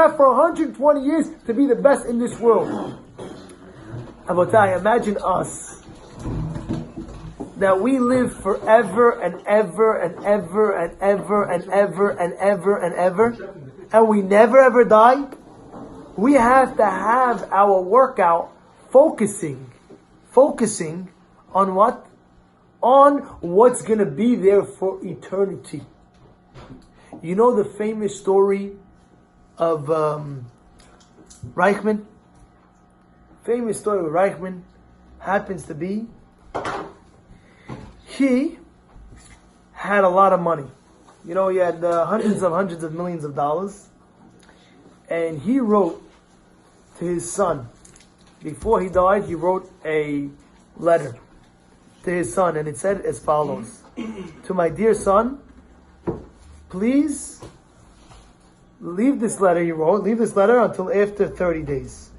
have for 120 years to be the best in this world. Abotai, imagine us. That we live forever and ever and ever and ever and ever and ever and ever, and we never ever die. We have to have our workout focusing on what? On what's going to be there for eternity. You know the famous story of Reichman? Famous story of Reichman happens to be he had a lot of money. You know, he had hundreds of millions of dollars. And he wrote to his son. Before he died, he wrote a letter to his son. And it said as follows. To my dear son, please leave this letter, he wrote, leave this letter until after 30 days.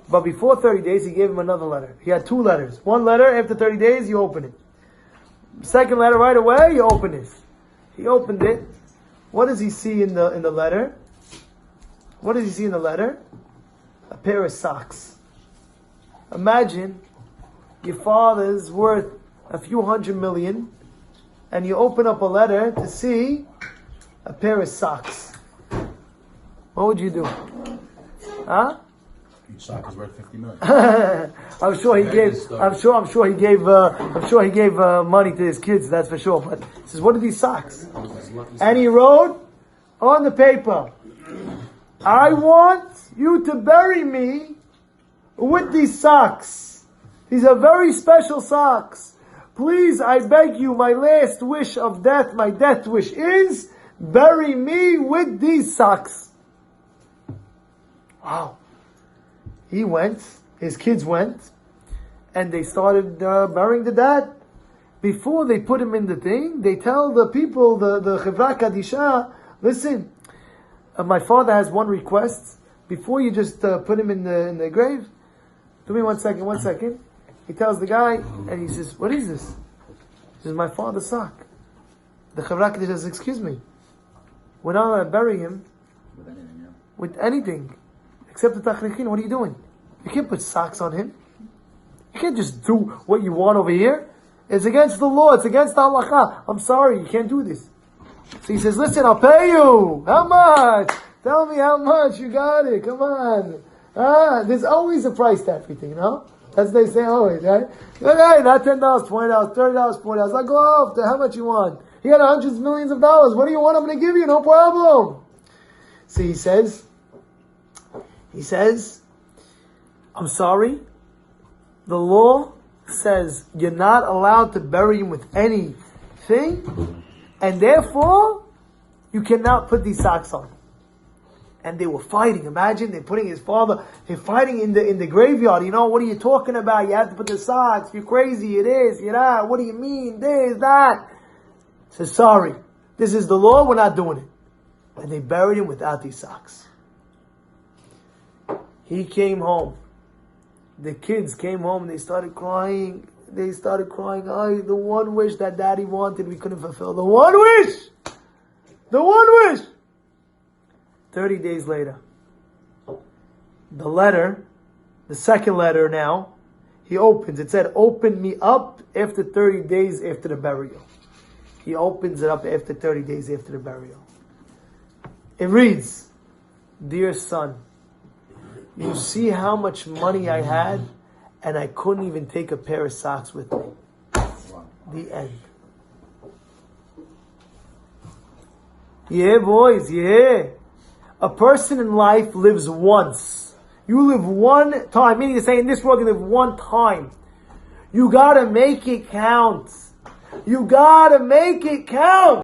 But before 30 days, he gave him another letter. He had two letters. One letter, after 30 days, you open it. Second letter, right away, you open it. He opened it. What does he see in the letter? What does he see in the letter? A pair of socks. Imagine your father's worth a few $100 million, and you open up a letter to see a pair of socks. What would you do? Huh? Each sock is worth $50 million. I'm sure he gave money to his kids. That's for sure. But he says, "What are these socks?" And he wrote on the paper, "I want you to bury me with these socks. These are very special socks. Please, I beg you, my last wish of death, my death wish is bury me with these socks." Wow. He went, his kids went, and they started burying the dad. Before they put him in the thing, they tell the people, the Chevra Kadisha, listen, my father has one request. Before you just put him in the grave, give me one second. He tells the guy, and he says, "What is this?" He says, "My father's sock." The Chevra Kadisha says, "Excuse me, we're not going to bury him with anything. Except the tachrikin, what are you doing? You can't put socks on him. You can't just do what you want over here. It's against the law. It's against the halakha. I'm sorry, you can't do this." So he says, "Listen, I'll pay you. How much? Tell me how much. You got it. Come on." There's always a price to everything, you know? That's what they say always, right? Okay, not $10, $20, $30, $40. I'll go off to how much you want. He got hundreds of millions of dollars. What do you want? I'm going to give you. No problem. So he says, "I'm sorry. The law says you're not allowed to bury him with anything, and therefore you cannot put these socks on." And they were fighting. Imagine they're putting his father. They're fighting in the graveyard. You know, what are you talking about? You have to put the socks. You're crazy. It is. You're not. What do you mean? This, that. He says, "Sorry. This is the law. We're not doing it." And they buried him without these socks. He came home. The kids came home and they started crying. "Oh, the one wish that daddy wanted, we couldn't fulfill. The one wish! The one wish!" 30 days later, the letter, the second letter now, he opens. It said, "Open me up after 30 days after the burial." He opens it up after 30 days after the burial. It reads, "Dear son, you see how much money I had, and I couldn't even take a pair of socks with me." The end. Yeah, boys, yeah. A person in life lives once. You live one time. Meaning to say, in this world you live one time. You gotta make it count. You gotta make it count.